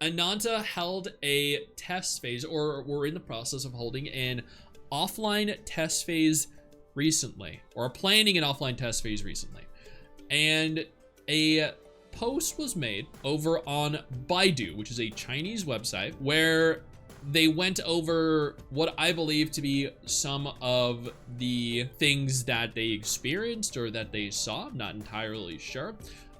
Ananta held a test phase, or were in the process of holding an offline test phase recently, or planning an offline test phase recently. And a post was made over on Baidu, which is a Chinese website, where they went over what I believe to be some of the things that they experienced or that they saw. I'm not entirely sure.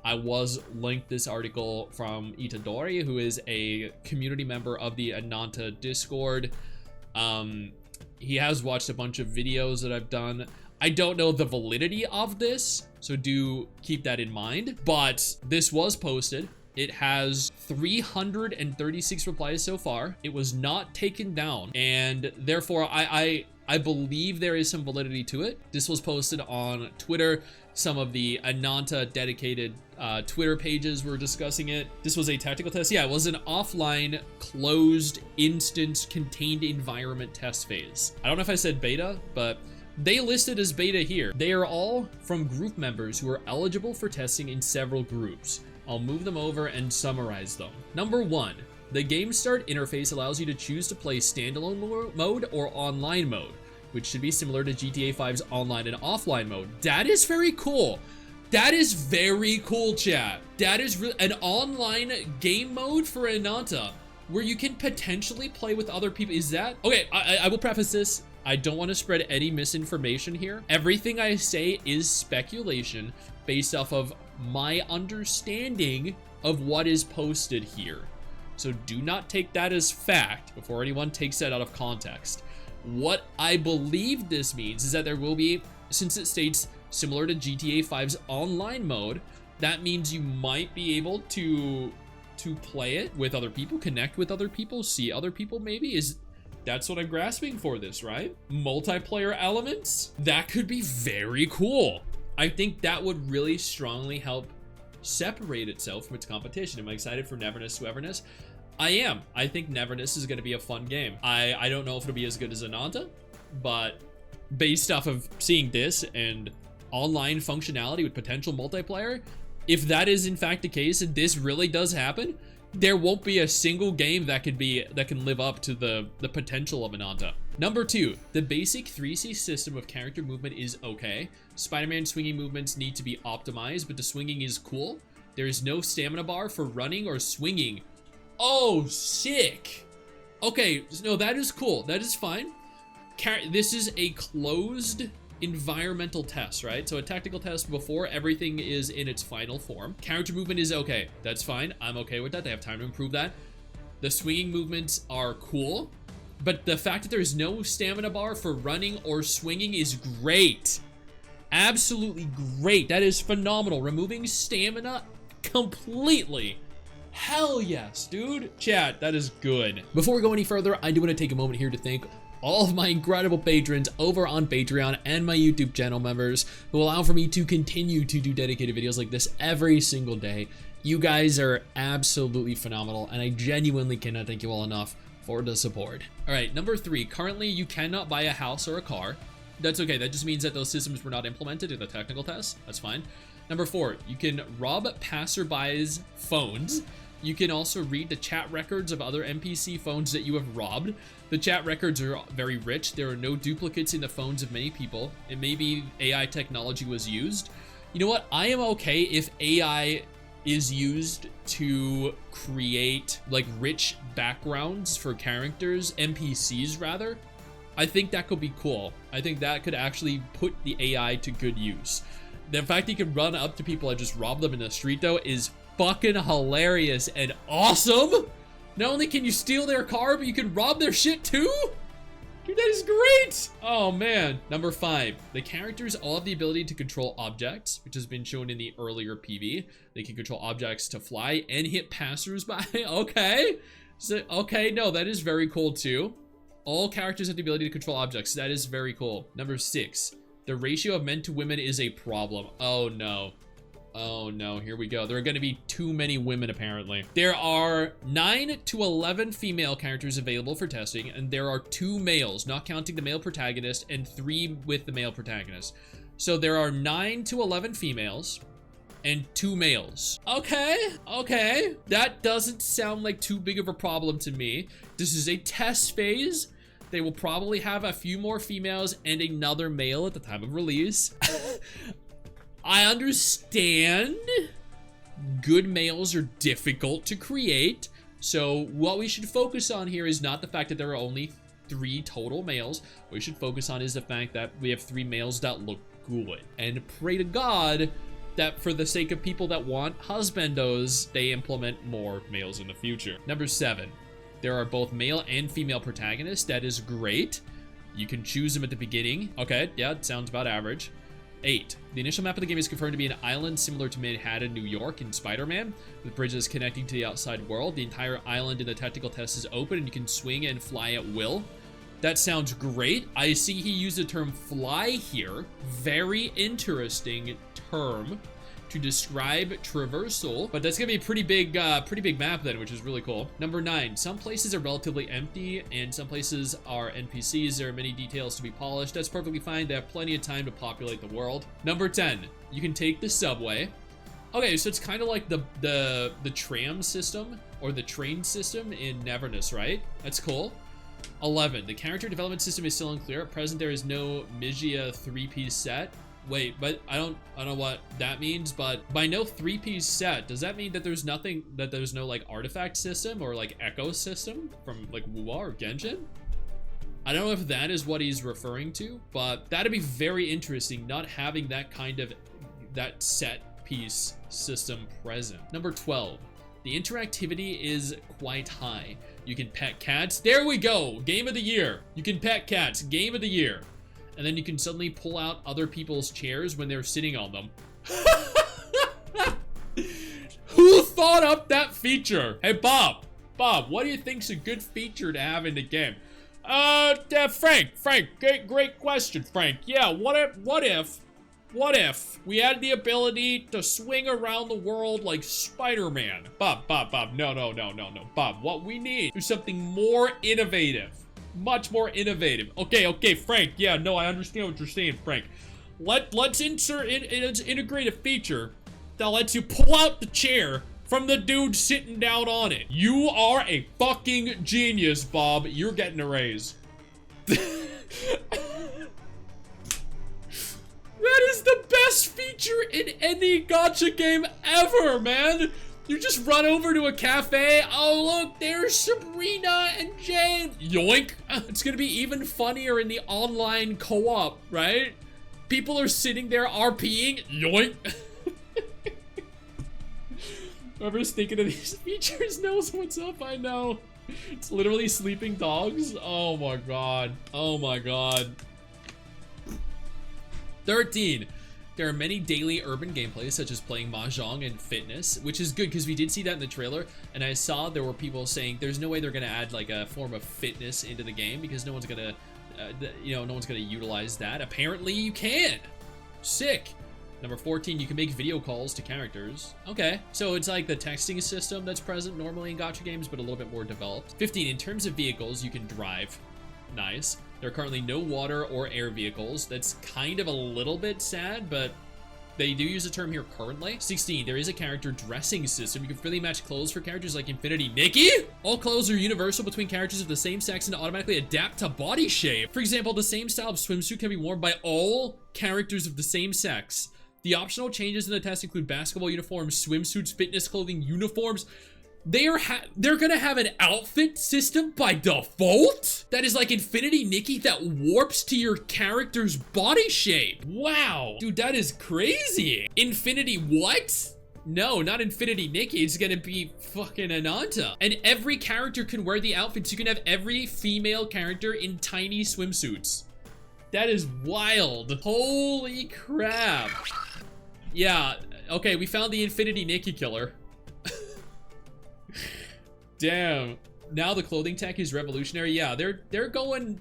I was linked this article from Itadori, who is a community member of the Ananta Discord. He has watched a bunch of videos that I've done. I don't know the validity of this, so do keep that in mind. But this was posted. It has 336 replies so far. It was not taken down, and therefore I believe there is some validity to it. This was posted on Twitter. Some of the Ananta dedicated Twitter pages were discussing it. This was a tactical test. Yeah, it was an offline, closed, instance, contained environment test phase. I don't know if I said beta, but they listed as beta here. They are all from group members who are eligible for testing in several groups. I'll move them over and summarize them. Number 1, the Game Start interface allows you to choose to play standalone mode or online mode, which should be similar to GTA 5's online and offline mode. That is very cool. That is very cool, chat. That is an online game mode for Ananta, where you can potentially play with other people. Is that? Okay, I will preface this. I don't want to spread any misinformation here. Everything I say is speculation based off of my understanding of what is posted here. So do not take that as fact before anyone takes that out of context. What I believe this means is that there will be, since it states similar to GTA 5's online mode, that means you might be able to play it with other people, connect with other people, see other people maybe. That's what I'm grasping for this, right? Multiplayer elements? That could be very cool. I think that would really strongly help separate itself from its competition. Am I excited for Neverness to Everness? I am. I think Neverness is going to be a fun game. I don't know if it'll be as good as Ananta, but based off of seeing this and online functionality with potential multiplayer, if that is in fact the case and this really does happen, there won't be a single game that can live up to the potential of Ananta. Number 2, the basic 3C system of character movement is okay. Spider-Man swinging movements need to be optimized, but the swinging is cool. There is no stamina bar for running or swinging. Oh, sick. Okay, no, that is cool. That is fine. This is a closed environmental test, right? So a tactical test before everything is in its final form. Character movement is okay. That's fine. I'm okay with that. They have time to improve that. The swinging movements are cool, but the fact that there's no stamina bar for running or swinging is great. Absolutely great. That is phenomenal. Removing stamina completely. Hell yes, dude. Chat, that is good. Before we go any further, I do want to take a moment here to thank all of my incredible patrons over on Patreon and my YouTube channel members who allow for me to continue to do dedicated videos like this every single day. You guys are absolutely phenomenal, and I genuinely cannot thank you all enough for the support. All right, number 3, currently you cannot buy a house or a car. That's okay. That just means that those systems were not implemented in the technical test. That's fine. Number 4, you can rob passerbys' phones. You can also read the chat records of other NPC phones that you have robbed. The chat records are very rich. There are no duplicates in the phones of many people. And maybe AI technology was used. You know what? I am okay if AI is used to create like rich backgrounds for characters, NPCs rather. I think that could be cool. I think that could actually put the AI to good use. The fact you can run up to people and just rob them in the street though is fucking hilarious and awesome. Not only can you steal their car, but you can rob their shit too? Dude, that is great. Oh man. Number 5, the characters all have the ability to control objects, which has been shown in the earlier PV. They can control objects to fly and hit passersby. Okay. So, okay, no, that is very cool too. All characters have the ability to control objects. That is very cool. Number 6, the ratio of men to women is a problem. Oh no. Oh no, here we go. There are going to be too many women apparently. There are 9 to 11 female characters available for testing, and there are 2 males, not counting the male protagonist, and 3 with the male protagonist. So there are 9 to 11 females, and 2 males. Okay. That doesn't sound like too big of a problem to me. This is a test phase. They will probably have a few more females and another male at the time of release. I understand good males are difficult to create. So what we should focus on here is not the fact that there are only 3 total males. What we should focus on is the fact that we have 3 males that look good. And pray to God that for the sake of people that want husbandos, they implement more males in the future. Number 7, there are both male and female protagonists. That is great. You can choose them at the beginning. Okay, yeah, it sounds about average. 8, the initial map of the game is confirmed to be an island similar to Manhattan, New York in Spider-Man, with bridges connecting to the outside world. The entire island in the technical test is open and you can swing and fly at will. That sounds great. I see he used the term fly here. Very interesting term to describe traversal, but that's gonna be a pretty big map then, which is really cool. Number 9, some places are relatively empty and some places are NPCs. There are many details to be polished. That's perfectly fine. They have plenty of time to populate the world. Number 10, you can take the subway. Okay, so it's kind of like the tram system or the train system in Neverness, right? That's cool. 11, the character development system is still unclear. At present, there is no Migia 3-piece set. Wait, but I don't know what that means, but by no 3-piece set, does that mean that there's no like artifact system or like echo system from like Wuwa or Genshin? I don't know if that is what he's referring to, but that'd be very interesting, not having that kind of, that set piece system present. Number 12, the interactivity is quite high. You can pet cats. There we go, game of the year. You can pet cats, game of the year. And then you can suddenly pull out other people's chairs when they're sitting on them. Who thought up that feature? Hey, Bob, what do you think's a good feature to have in the game? Frank, great question, Frank. Yeah, what if we had the ability to swing around the world like Spider-Man? Bob, no. Bob, what we need is something more innovative. Much more innovative. Okay, Frank. Yeah, no, I understand what you're saying, Frank. Let's integrate a feature that lets you pull out the chair from the dude sitting down on it. You are a fucking genius, Bob. You're getting a raise. That is the best feature in any gacha game ever, man. You just run over to a cafe. Oh, look, there's Sabrina and Jane. Yoink. It's gonna be even funnier in the online co-op, right? People are sitting there RPing. Yoink. Whoever's thinking of these features knows what's up. I know. It's literally sleeping dogs. Oh my god. 13. There are many daily urban gameplays, such as playing mahjong and fitness, which is good because we did see that in the trailer, and I saw there were people saying there's no way they're gonna add like a form of fitness into the game because no one's gonna utilize that. Apparently you can. Sick. Number 14, you can make video calls to characters. Okay, so it's like the texting system that's present normally in gacha games, but a little bit more developed. 15, in terms of vehicles, you can drive. Nice. There are currently no water or air vehicles. That's kind of a little bit sad, but they do use the term here currently. 16, there is a character dressing system. You can freely match clothes for characters like Infinity Nikki. All clothes are universal between characters of the same sex and automatically adapt to body shape. For example, the same style of swimsuit can be worn by all characters of the same sex. The optional changes in the test include basketball uniforms, swimsuits, fitness clothing, uniforms. They're gonna have an outfit system by default? That is like Infinity Nikki that warps to your character's body shape. Wow. Dude, that is crazy. Infinity what? No, not Infinity Nikki. It's gonna be fucking Ananta. And every character can wear the outfits. You can have every female character in tiny swimsuits. That is wild. Holy crap. Yeah, okay, we found the Infinity Nikki killer. Damn. Now the clothing tech is revolutionary. Yeah, they're going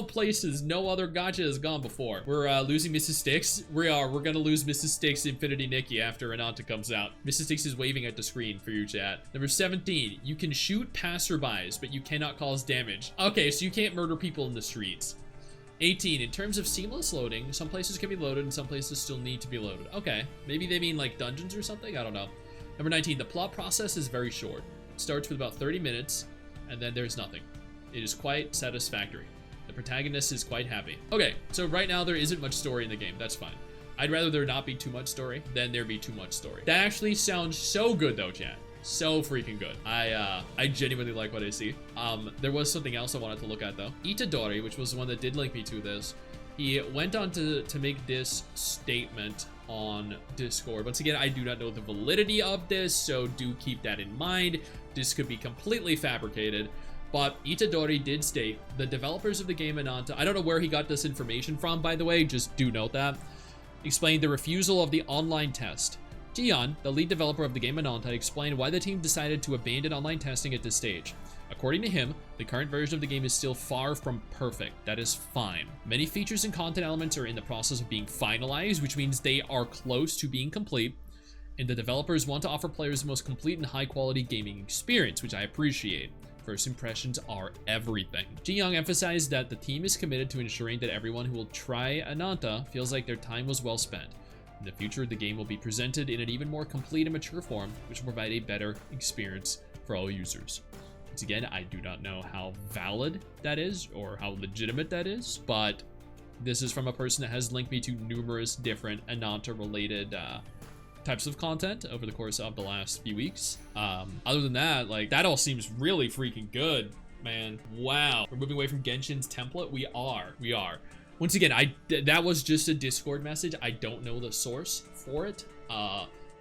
places no other gacha has gone before. We're losing Mrs. Stix. We're gonna lose Mrs. Stix Infinity Nikki after Ananta comes out. Mrs. Stix is waving at the screen for you, chat. Number 17, you can shoot passerbys, but you cannot cause damage. Okay, so you can't murder people in the streets. 18, in terms of seamless loading, some places can be loaded and some places still need to be loaded. Okay, maybe they mean like dungeons or something? I don't know. Number 19, the plot process is very short. It starts with about 30 minutes, and then there's nothing. It is quite satisfactory. The protagonist is quite happy. Okay, so right now there isn't much story in the game. That's fine. I'd rather there not be too much story than there be too much story. That actually sounds so good though, chat. So freaking good. I genuinely like what I see. There was something else I wanted to look at though. Itadori, which was the one that did link me to this, he went on to make this statement on Discord. Once again, I do not know the validity of this, so do keep that in mind. This could be completely fabricated. But Itadori did state, the developers of the game Ananta, I don't know where he got this information from, by the way, just do note that, explained the refusal of the online test. Jian, the lead developer of the game Ananta, explained why the team decided to abandon online testing at this stage. According to him, the current version of the game is still far from perfect. That is fine. Many features and content elements are in the process of being finalized, which means they are close to being complete, and the developers want to offer players the most complete and high-quality gaming experience, which I appreciate. First impressions are everything. Ji-young emphasized that the team is committed to ensuring that everyone who will try Ananta feels like their time was well spent. In the future, the game will be presented in an even more complete and mature form, which will provide a better experience for all users. Once again, I do not know how valid that is or how legitimate that is, but this is from a person that has linked me to numerous different Ananta-related types of content over the course of the last few weeks. Other than that, like, that all seems really freaking good, man. Wow. We're moving away from Genshin's template. We are. Once again, that was just a Discord message. I don't know the source for it.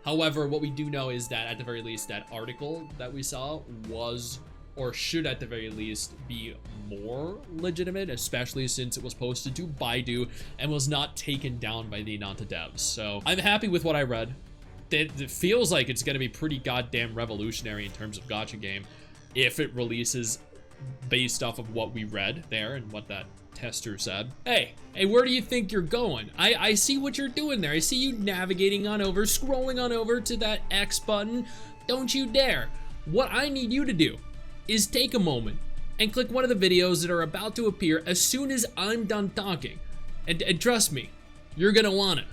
However, what we do know is that at the very least, that article that we saw was, or should at the very least be, more legitimate, especially since it was posted to Baidu and was not taken down by the Ananta devs. So I'm happy with what I read. It feels like it's going to be pretty goddamn revolutionary in terms of gacha game if it releases based off of what we read there and what that tester said. Hey, where do you think you're going? I see what you're doing there. I see you navigating on over, scrolling on over to that X button. Don't you dare. What I need you to do is take a moment and click one of the videos that are about to appear as soon as I'm done talking. And trust me, you're gonna want it.